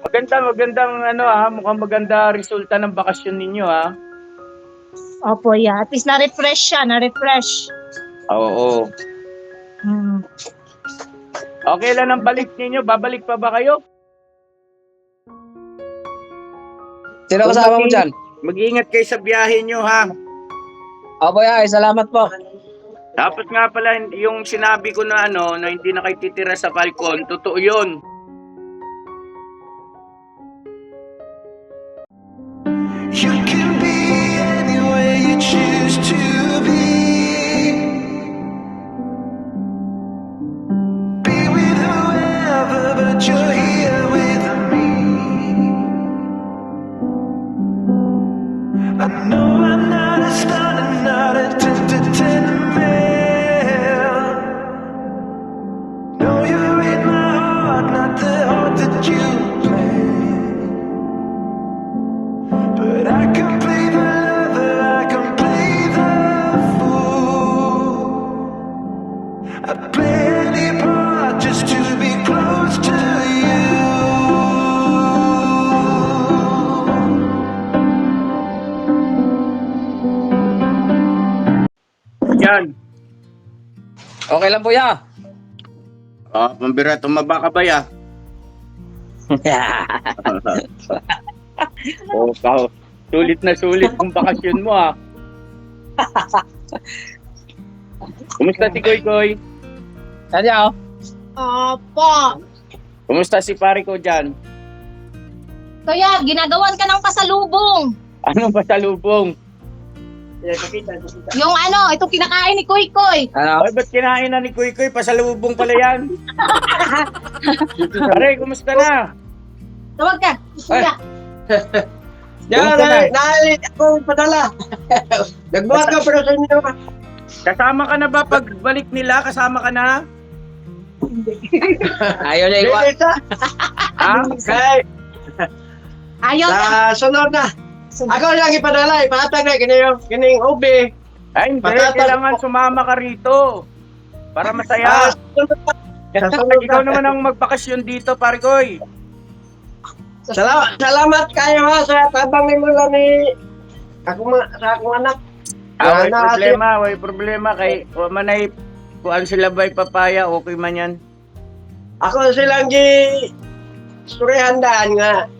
Magandang mukhang maganda resulta ng bakasyon ninyo Opo, yeah. At least na-refresh siya, na-refresh. Oo. Hmm. Okay lang ang balik ninyo, babalik pa ba kayo? Sino kasama mo dyan? Mag-iingat kayo sa biyahe nyo Opo, ay, salamat po. Dapat nga pala yung sinabi ko na na hindi na kayo titira sa Falcon, totoo yun. You can be anywhere you choose to be. Be with whoever, but you're here with me. I know I'm not a star, I'm not a 10 to 10 man. No, you're in my heart, not the heart that you planned. But I can play the lover, I can play the fool. I'd play any part just to be close to you. Yan. Okay lang po, ya. Pambira, tumaba ka ba sulit na sulit kung bakasyon mo Kumusta si Koy Koy? Kanya, Opo. Kumusta si pare ko dyan? Kaya, ginagawan ka ng pasalubong. Anong pasalubong? Yung itong kinakain ni Koy Koy. Ay, ba't kinain na ni Koy Koy? Pasalubong pala yan. Pare, kumusta na? Tawag ka. Kuya. Nalit ako padala. Nagbuhat ka pero sa inyo. Kasama ka na ba pagbalik nila? Kasama ka na? Ayaw niya iwan. Okay. Ayaw ka. Sunod na. Ako lang ipadala, ipatag na kining ube. Ay, hindi. Patatas. Kailangan sumama ka rito. Para masaya. Ikaw naman ang magbakasyon dito, pare Koy. Salamat kayo ha sa tabang ni mula ni sa akong anak. Way problema kay manay kuan sila ba'y papaya, okay man yan. Ako silang istoryahan daan nga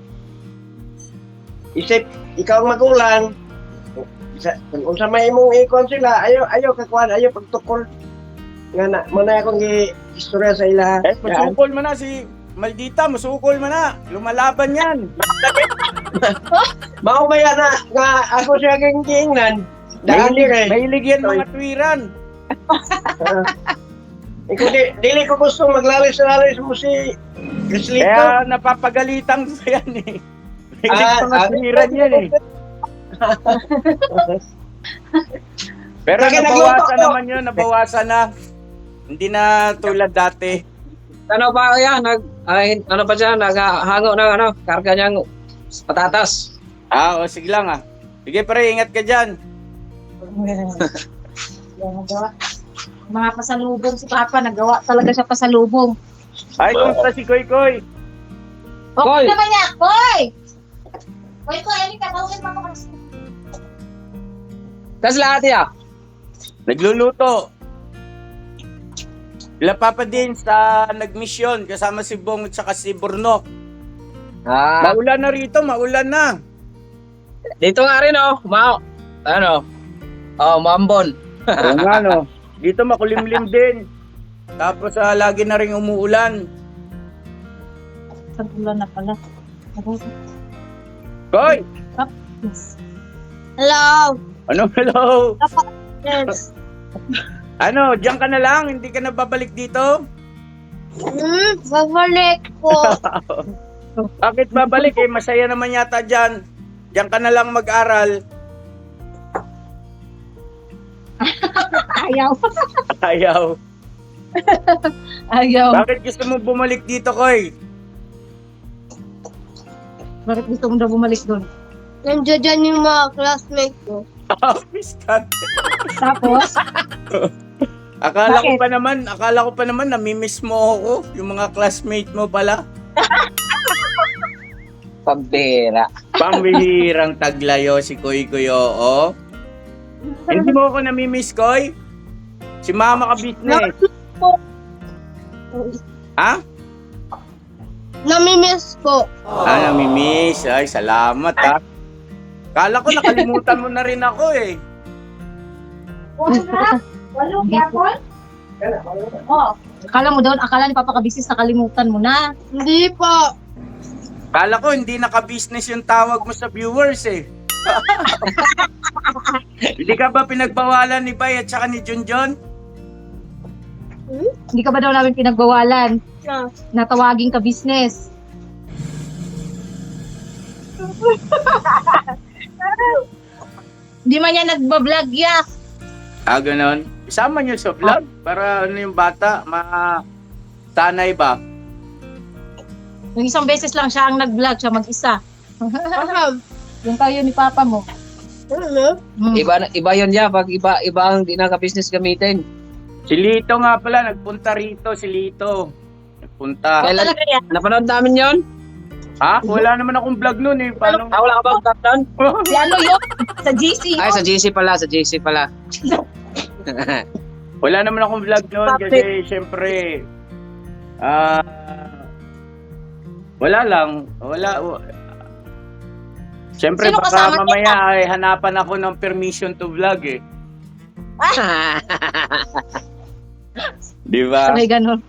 isip ikaw ang magulang kung sa may imong ikon sila ayaw kakuan ayaw pagtukol nga na manay akong istorya sa ila. Masukol man na si Maldita, masukol man na. Lumalaban yan. Mao ba yan nga ako siya kang giingnan daan Mahilig yan mga tuwiran. Ikaw dili ko gusto maglalis-lalis mo si Grislito. Kaya napapagalitan ko yan Mahilig mga tuwiran yan Pero nabawasan naman yun, nabawasan na. Hindi na tulad dati. Ano pa yan? Ano pa siya? Naghango ng karga niyang patatas. Sige lang Sige pare, ingat ka dyan. Mga pasalubong si Papa, nagawa talaga siya pasalubong. Ay, kumusta si Koy Koy? Okay Koy! naman niya, Koy! Koy, ano ka? Tawagin mo ako. Kasi lahat ya. Nagluluto. Sila Papa din sa nagmisyon kasama si Bong at saka si Burnok. Maulan na rito, maulan na. Dito nga rin Mambon. Oo nga Dito makulimlim din. Tapos lagi na rin umuulan. Sagulan na pala. Koy! Hello! Hello? Yes. Diyan ka na lang? Hindi ka na babalik dito? Babalik po. Bakit babalik masaya naman yata dyan. Diyan ka na lang mag-aral. Ayaw. Ayaw. Ayaw. Bakit gusto mo bumalik dito, Koy? Bakit gusto mo daw bumalik doon? Nandiyan dyan yung mga classmates ko. Miskat. Tapos? Akala Bakit? ko pa naman namimiss mo ako. Yung mga classmate mo pala. Pambira. Pambihirang taglayo si Koy oo. Hindi mo ako namimiss, Koy? Si Mama ka business. Ha? Namimiss po. Namimiss. Ay, salamat ha. Kala ko nakalimutan mo na rin ako eh. Akala mo doon, akala ni Papa Kabisis nakalimutan mo na. Hindi po. Kala ko hindi naka-business yung tawag mo sa viewers eh. Hindi ka ba pinagbawalan ni Bay at saka ni Junjun? Hindi ka ba daw namin pinagbawalan? Na. Natawaging ka business. Hindi man niya nagbablog ya. Ganon. Isama nyo sa vlog para ano yung bata, sanay ba? Yung isang beses lang siya ang nag-vlog, siya mag-isa. Yung kayo ni Papa mo. Ano? Iba yun ya, pag iba ang di naka-business gamitin. Si Lito nga pala, nagpunta rito si Lito. Nagpunta. Kailan? Talaga yan. Napanood namin yun? Ha? Wala naman akong vlog nun eh. Paano? Wala ka ba captain? Si ano yun? Sa GC yun. Ay, sa JC pala. Wala naman akong vlog nun kasi syempre wala lang. Syempre Sino baka kasama mamaya ay hanapan ako ng permission to vlog eh. Di ba? May ganun.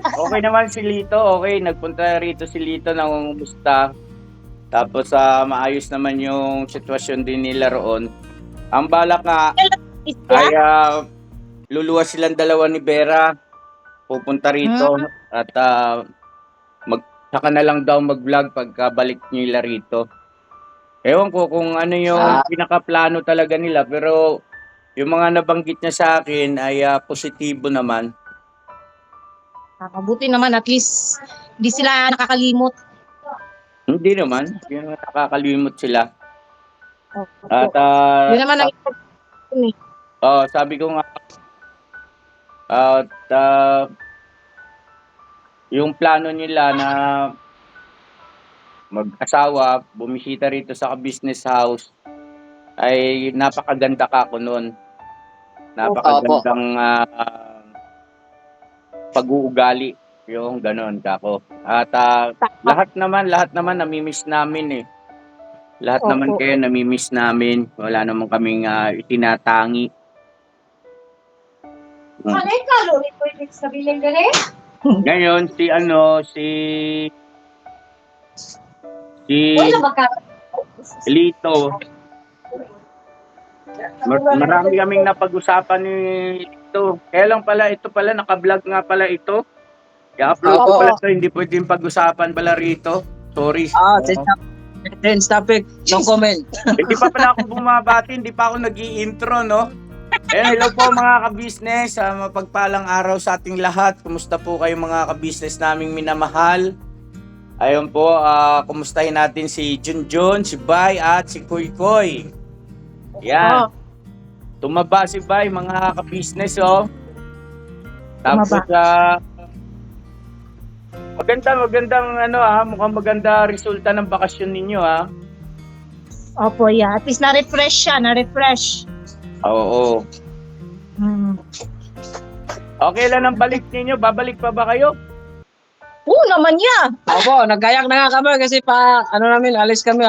Okay naman si Lito. Okay, nagpunta rito si Lito, nangungumusta. Tapos maayos naman yung sitwasyon din nila roon. Ang balak nga ay luluwas silang dalawa ni Vera. Pupunta rito at saka na lang daw mag-vlog pagkabalik nila rito. Ewan ko kung ano yung pinakaplano talaga nila, pero yung mga nabanggit niya sa akin ay positibo naman. Mabuti naman, at least hindi sila nakakalimot. Hindi naman, yung nakakalimot sila. At Yun naman ang sabi ko nga yung plano nila na mag-asawa, bumisita rito sa business house ay napakaganda ka ko noon. Napakagandang pag-uugali yung ganon kako. At lahat naman namimiss namin eh. Lahat naman kayo namimiss namin. Wala naman kaming itinatatangi. Ngayon si Lito. Marami kaming napag-usapan ni Lito. Kaya lang pala ito pala naka-vlog nga pala ito. I-upload ko pala ito, hindi pwedeng pag-usapan pala rito. Sorry. Change topic, no comment. Hindi pa pala ako bumabati, hindi pa ako nag-i-intro, no? Hello po mga ka-business, mapagpalang araw sa ating lahat. Kumusta po kayo mga ka-business naming minamahal? Ayun po, kumustahin natin si Junjun, si Bay at si Koy. Yan. Tumaba si Bay mga ka-business, oh. Tapos magandang mukhang maganda resulta ng bakasyon ninyo Opo, yeah. At least na-refresh siya, na-refresh. Oo. Okay lang ang balik ninyo, babalik pa ba kayo? Oo naman ya. Opo, nagkayak na nga kami kasi alis kami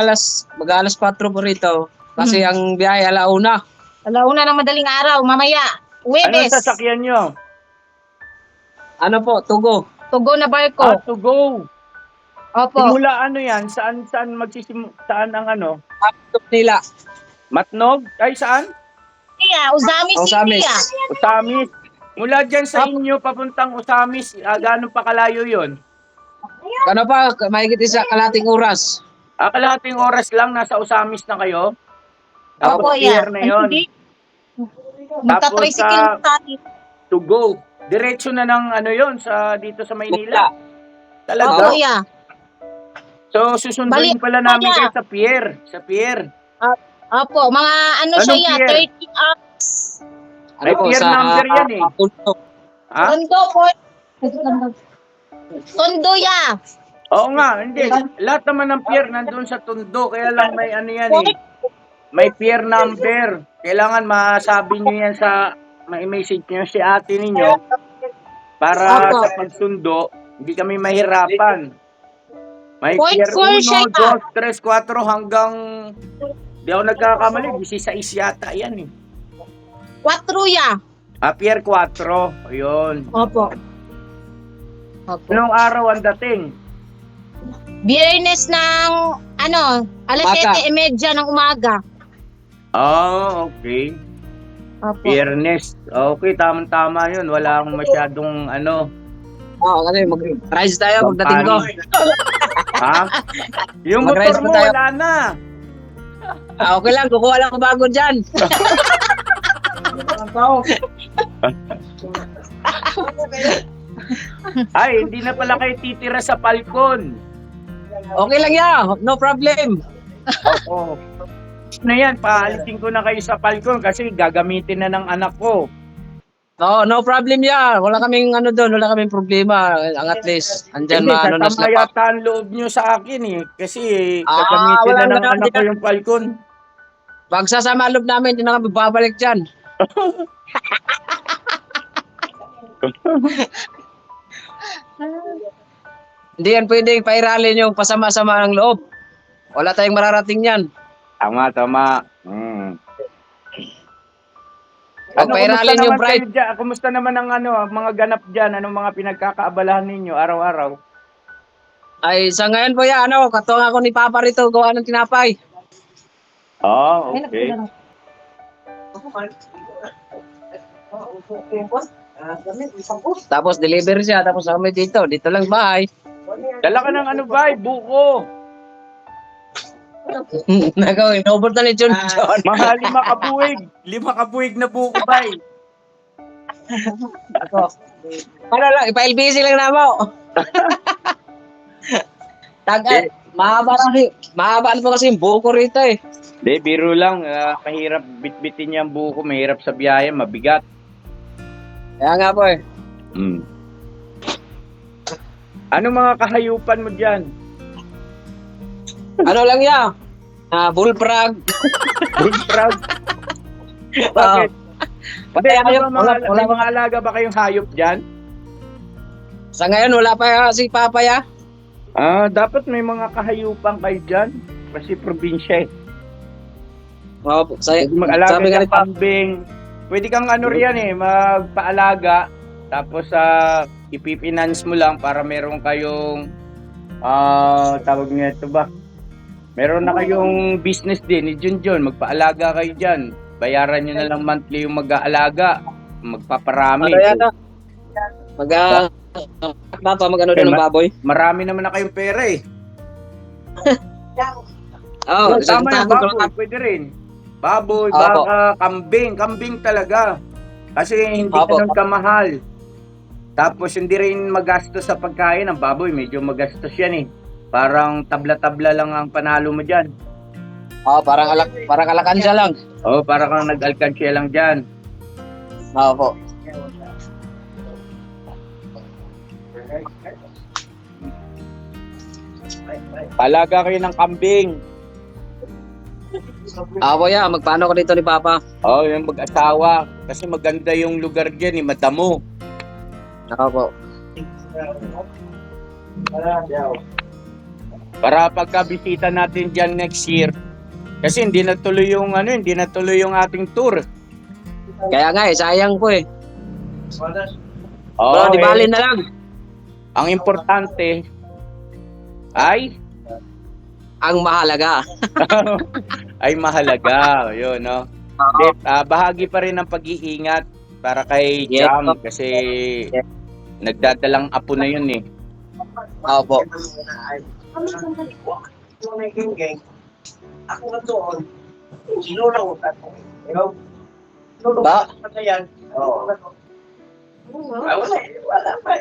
mag-alas 4 po rito. Kasi ang biyahe alauna. Alauna ng madaling araw, mamaya. Huwebes. Anong sasakyan nyo? Ano po, Tugo. Tugo na barko. To go. Opo. Simula yan? Saan saan ang Laptop nila. Matnog? Ay, saan? Yeah, Uzamis Uzamis. City. Usamis. Mula dyan sa inyo papuntang Usamis, gano'n pa kalayo yun? Ano pa, mahigit kalating oras. Kalahating oras lang, nasa Usamis na kayo? Opo, Tapos yeah. pier na yun. Magta-tricycle tayo. To go. Diretso na ng yun, dito sa Maynila. Talaga? Opo, yeah. So, susunduin pala namin kayo sa pier. Sa pier. Opo, mga Anong siya, pier? 30 hours. May pier number yan eh. Tondo. Tondo po. Tondo ya. Oo nga, hindi. Lahat naman ng pier nandun sa Tondo. Kaya lang may ano yan eh. May pier number. Kailangan masabi nyo yan sa, may message nyo si ate ninyo para Opo. sa pagsundo, hindi kami mahirapan. May Point pier four siya. 1, 2, 3, 4 hanggang, di ako nagkakamali, 16 yata yan eh. 4 ya. Pier 4, ayun. Opo. Opo. Anong araw ang dating? Biyernes ng ano, alas Umaga. 7:30 ng umaga. Okay. Opo. Biyernes. Okay, tamang-tama yun. Wala akong masyadong ano. Oo, kasi mag-rise tayo pagdating ko. Ha? Yung Mag-rise motor pa mo, tayo. wala na. Okay lang, kukuha lang ako bago dyan. Ay, hindi na pala kayo titira sa Falcon. Okay lang ya, no problem. Oo. Na yan, paalisin ko na kayo sa Falcon kasi gagamitin na ng anak ko. No, no problem ya. Wala kaming ano doon, wala kaming problema. Ang at least, andyan Hindi, maano na sasama sila. yata ang loob nyo sa akin eh. Kasi Ah, gagamitin wala na ng na, anak ko hindi yung Falcon. Pag sasama loob namin, hindi na kami babalik dyan. Hindi yan pwedeng pairalin yung pasama-sama ng loob. Wala tayong mararating yan. Tama, tama. Pag pairalin yung bride, Kumusta naman ang ano, ang mga ganap dyan? Anong mga pinagkakaabalahan ninyo araw-araw? ay sa ngayon po yan, ano, katuwang ako ni Papa rito, gawa ng tinapay. Okay. Tapos deliver siya, tapos kami dito lang bahay. Dala ka ng ano ba? Buko. Nagawin, naubot na ni John John. Mahal, 5 kabuig. 5 kabuig na buko ba? Ano lang, ipa-LBC lang na mo. Tagal, mahaba po kasi yung buko rito eh. Hindi, biro lang. Mahirap bitbitin niya ang buko. Mahirap sa biyahe. Mabigat. Kaya nga po eh. Ano mga kahayupan mo dyan? Ano lang yan? Bullfrog. Bullfrog? Bakit? Hindi, Patay kayo. may mga alaga ba kayong hayop dyan? Sa ngayon, wala pa si Papa ya. Dapat may mga kahayupan kayo dyan. Kasi probinsya eh. Pwede mag-alaga sabi nga ng ni Papa, kambing. Pwede kang ano riyan eh, magpaalaga. Tapos ipipinance mo lang para meron kayong tawag niya ito ba? Meron na kayong business din ni Junjun. Magpaalaga kayo dyan. Bayaran nyo na lang monthly yung mag-aalaga. Magpaparami. ano yan? Papa, mag-ano Okay, din ng baboy? Marami naman na kayong pera eh. Oo, Tama yung isang tago baboy, pwede rin. Baboy, Opo. baka, kambing. Kambing talaga. Kasi hindi Opo. ganun kamahal. Tapos hindi rin magastos sa pagkain. Ang baboy, medyo magastos yan eh. Parang tabla-tabla lang ang panalo mo dyan. parang alakansya lang. Parang kang nag-alkansya lang dyan. Po. Palaga kayo ng kambing. Po ya, magpaano ko dito ni Papa? Yung mag-asawa. Kasi maganda yung lugar dyan eh, madamo. Po. Para pagka-bisita natin dyan next year. Kasi hindi natuloy yung ating tour. Kaya nga eh, sayang po eh. Oh, Di bali na lang. Ang importante ay Ang mahalaga. ay mahalaga. Yun, no? Bahagi pa rin ng pag-iingat para kay Yes, Jam po. kasi nagdadalang apo na yun eh. Po. Ako na doon. Sinunang ako. Ba? Wala pa.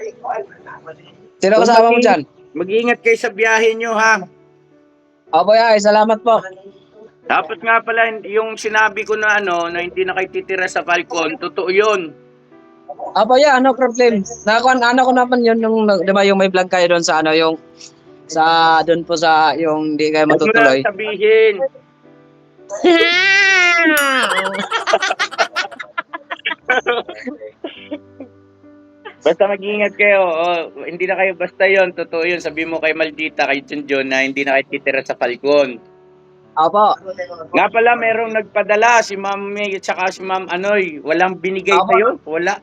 Sino kasama mo dyan? Mag-iingat kayo sa biyahe nyo, ha? Po ya, salamat po. Dapat nga pala yung sinabi ko na na hindi na kayo titira sa Falcon, totoo yun. Po ya, no problem. Ano ko naman yun, yung, di ba yung may vlog kayo doon sa yung sa doon po sa yung hindi kayo Huwag mo matutuloy. lang sabihin. Basta mag-ingat kayo. Hindi na kayo basta yon. Totoo yun. Sabi mo kay Maldita, kay Junjun na hindi na kayo titira sa Falcon. Opo. Nga pala, merong nagpadala. Si Ma'am May at saka si Ma'am Anoy. Walang binigay Opo. sa'yo? Wala.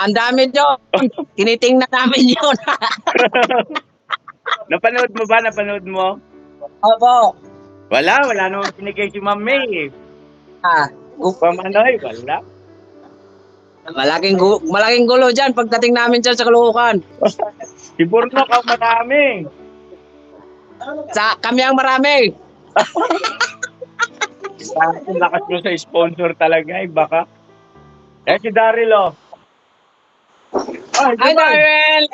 Ang dami nyo. Tinitingnan namin yun. Napanood mo ba? Napanood mo? Opo. Wala namang binigay si Ma'am May. Ma'am Anoy, wala. Malaking gulo dyan pagdating namin dyan sa Caloocan. Si Burno ka marami. Kami ang marami. Ang lakas mo sa sponsor talaga, baka. Si Daryl, oh. Hi, Darrell!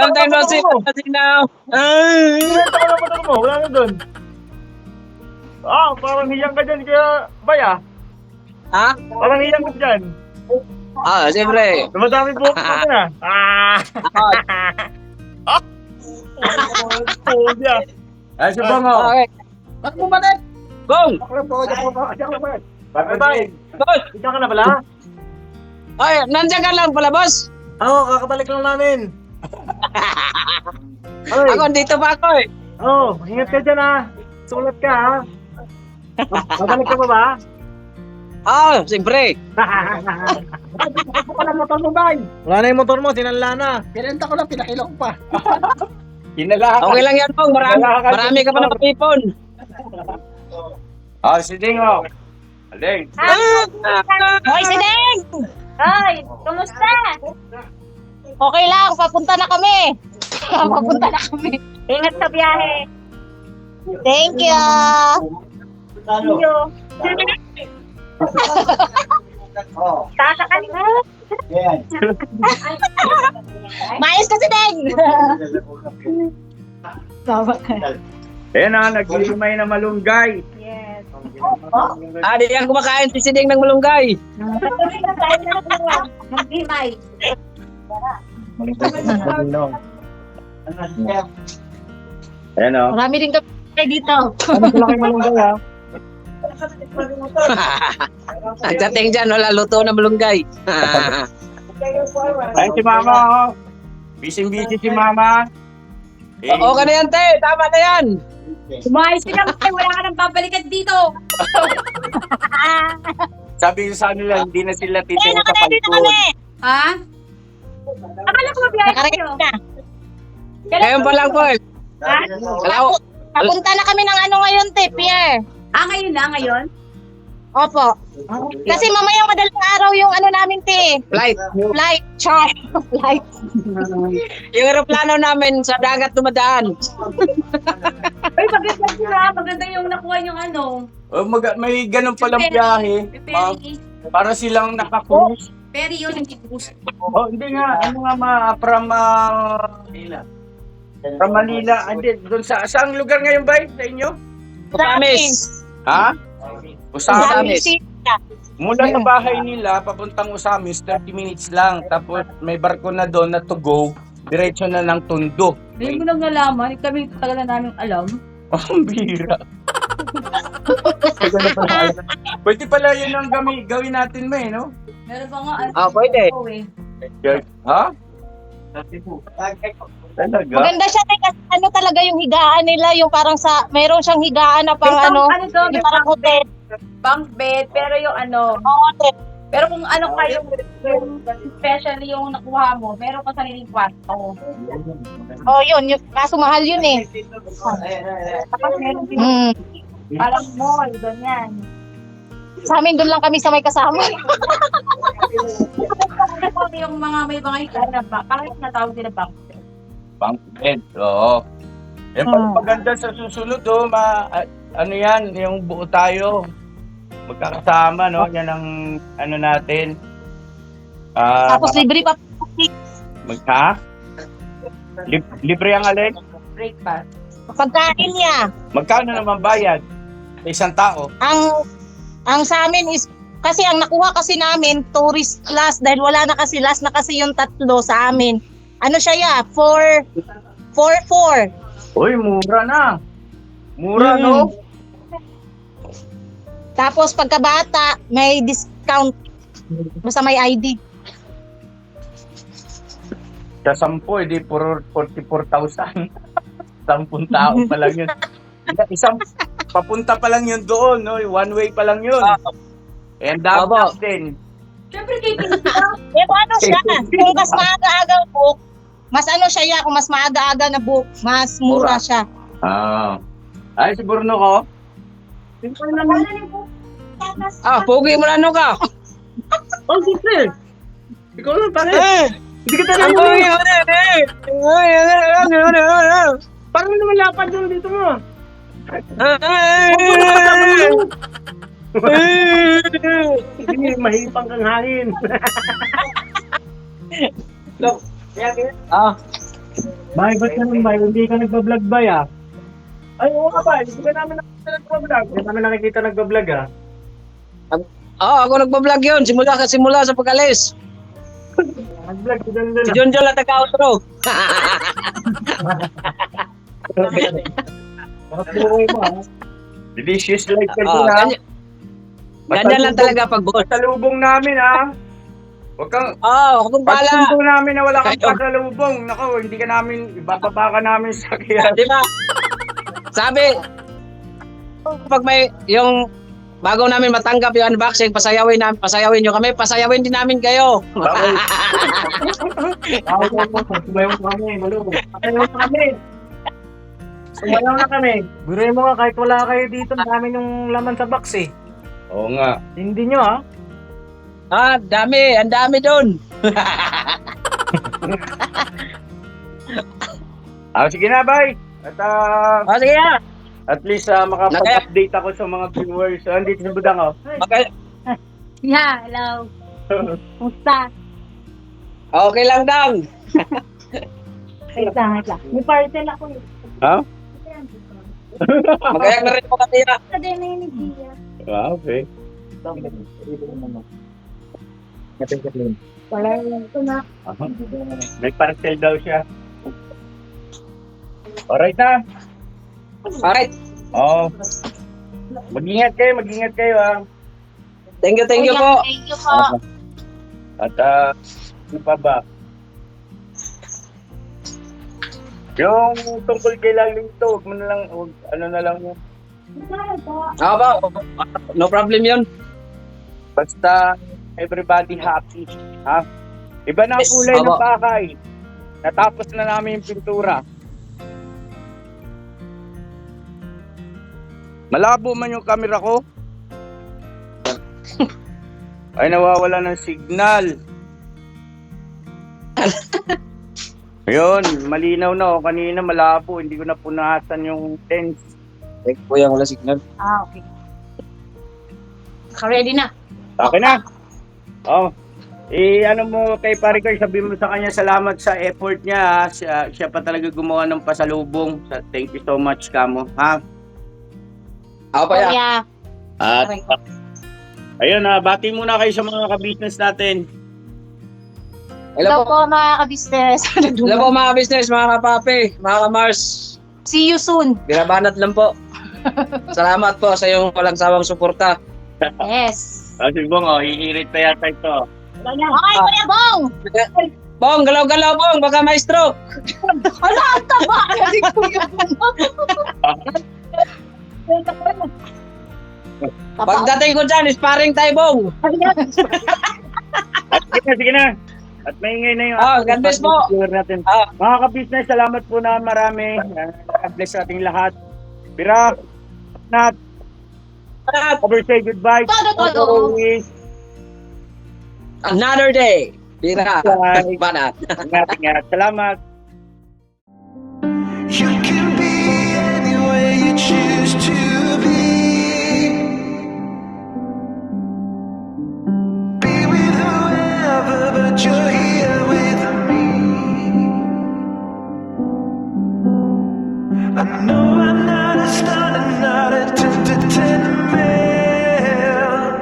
Long time no see. Now. Binenta ko na motor mo. Wala na doon. Parang hiyang ka dyan kaya Baya. Ha? Parang hiyang ka dyan. Siyempre. Dumadami po ko na. Ay, si Bongo. Okay. Ba't mo ba din? Bong! Bye-bye. Boss! Ikaw ka na pala? Ay, nandiyan ka lang pala, boss. Oo, kakabalik lang namin. Ako, dito pa ako eh. Ingat ka dyan, ha. Sulat ka, ha. Babalik ka pa ba? Siyempre. Wala motor mo ba? Wala na yung motor mo, sinanla na. Pinenta ko lang, pinakilok pa. Sinala Okay lang yan, Bong. Marami ka pa na patipon. Si Ding, oh. Ding. Hoy, si Deng! Hoy, kumusta? Okay lang, papunta na kami. Papunta na kami. Ingat sa biyahe. Thank you. See you. Sasakal ka. Maayos ka si Deng. Ayan na, nagsimay na malunggay. Yes. Di yan kumakain si Siding ng malunggay. Mag-imay. Ayan, oh. Marami rin kami dito. Pagdating dyan, wala luto na malunggay. Ayan si Mama, oh. Busy si Mama. Okay na yan, te. Tama na yan. Umayos ka lang. Wala ka nang babalikan dito. Sabi ko sa nila, hindi na sila titira sa Nakadito Falcon. kami. Ha? Akala ko mabiyahe kayo. Nakarating na. Ngayon pa lang po eh. Ha? Papunta na kami ng ano ngayon, te, Pierre. Ngayon na, ngayon? Opo. Kasi mamaya madaling araw yung ano namin, te. Flight. Flight. Char. Flight. Yung aeroplano namin sa dagat dumadaan. Ay, maganda sila. Maganda yung nakuha yung ano. May ganun palang biyahe. Ferry. Para silang naka-cruise. Ferry yun, hindi cruise. Hindi nga. Ano nga from Manila. Hindi, doon saang lugar ngayon ba sa inyo? Promise. Ha? Usamis. Promise. Mula sa bahay nila, papuntang Usamis, 30 minutes lang. Tapos may barko na doon na to go. Diretso na ng Tondo. Hindi mo lang nalaman. Kami tagal na namin alam. Ang bira. Pwede pala yun ang gawin natin, May, no? Meron pa nga. Pwede. Ha? Talaga? Maganda siya, te, kasi ano talaga yung higaan nila, yung parang mayroon siyang higaan na pang ano, to, yung parang hotel. bunk bed, pero yung ano, Oo, te. pero kung ano kayo, yung especially yung nakuha mo, meron ka sariling kwarto. Oh, yun, kaso mahal yun eh. Tapos meron din parang mall, ganyan. Sa amin doon lang kami sa may kasama. Yung mga may mga higaan na ba, parang natawag nila bunk bed. Bunk bed, oo. Yan pala maganda sa susunod, oh. Ano yan, yung buo tayo. Magkakasama, no? Yan ang ano natin. Tapos libre pa. Ha? Libre ang alin? Breakfast. Pagkain niya. Magkano naman bayad? Sa isang tao? Ang sa amin is, kasi ang nakuha kasi namin, tourist class, dahil wala na kasi, last na kasi yung tatlo sa amin. Ano siya ya? 4-4. Uy, mura na. Mura, no? Tapos pagkabata, may discount. Basta may ID. Sa 10, edi 44,000. 10 tao pa lang yun. Isang papunta pa lang yun doon, no? One way pa lang yun. And Aba. dapat din. Siyempre, kikinig ka. Eh, kung ano siya, kung mas maaga-aga book, mas ano siya kung mas maaga-aga na book, mas mura siya. Ay, siguro no ko. Pogi mo na ano ka? Oh, siyempre. Ikaw lang, pare. Hindi ka Ang pogi mo na Parang naman lapad yung dito mo. Hindi, mahipang kang hangin. Bay, ba't ka nung bay? Hindi ka nagbablog bay Ay, oo ka bay. Hindi ka namin nakikita nagbablog. Hindi namin nakikita nagbablog Ako nagbablog yun. Simula sa pag-alis. Nagblog, ganda Si John lang taga-outro. Delicious like ka din, ha? Ganyan lang talaga pag boss. Pasalubong namin, ha? Huwag kang... Kung Pag pala. sundo namin na wala kang Kayo. pasalubong, nako, hindi ka namin, ibababa ka namin sa kaya. Di ba? Sabi, pag may yung bago namin matanggap yung unboxing, pasayawin nyo kami, pasayawin din namin kayo. Sumayaw kami, malubo. Sumayaw na kami. Biruin mo nga, kahit wala kayo dito, dami yung laman sa box Oo nga. Hindi nyo Ang dami doon. Sige na, bye! At Sige na. at least makapag-update ako sa mga viewers. So, andito sa budang, oh. Okay. Yeah, hello. Kumusta? Okay lang daw. Wait lang. May parcel ako. Ha? Magayak na rin po katira. Sa din na yun ni Gia. Okay. Wala ito na. May parcel daw siya. Alright na. Alright. Oo. Mag-ingat kayo, ha. Thank you po. Thank you po. At ano pa ba? Yung tungkol kay Lalito, huwag mo na lang, ano na lang yun. No problem yun. Basta everybody happy, ha? Iba na ang Yes, kulay ng aba. bahay. Natapos na namin yung pintura. Malabo man yung camera ko. Ay, nawawala ng signal. Ayun, malinaw na. O, kanina malabo. Hindi ko na punasan yung lens. Thank you, wala signal. Okay. Ready na. Okay na. Oh. Ano mo kay Pare Carl, sabihin mo sa kanya salamat sa effort niya. Ha? Siya pa talaga gumawa ng pasalubong. Thank you so much, Kamo. Ha? Ako pa yan. Kuya. At ayun, bati muna kayo sa mga ka-business natin. Hello po mga ka-business. Hello po mga business, mga kapapi, mga kamars. See you soon. Binabanat lang po. Salamat po sa iyong walang sawang suporta. Yes. Sige Bong, hihirit pa yata ito. Okay, Kuya Bong. Bong, galaw-galaw bong, baka may stroke. Ala, ang taba. Kasi Kuya Bong. Pagdating ko dyan, sparring tayo bong. At sige na. At maingay na yung God bless po. natin. Mga ka-business, salamat po na marami. God bless sa ating lahat. Pira, Nat, over say goodbye. Todo. Another day. Bira. Bye. Banat. Ingat. Salamat. You can be anywhere you choose to be. Be with whoever, but you're here with me. I know I'm not a star, I'm not a 10 to 10 man.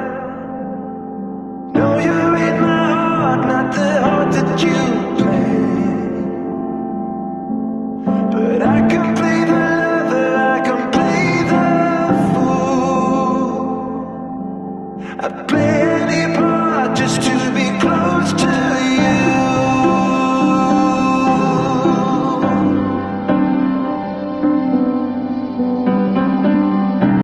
No, you're in my heart, not the heart that you play. But I can play the I play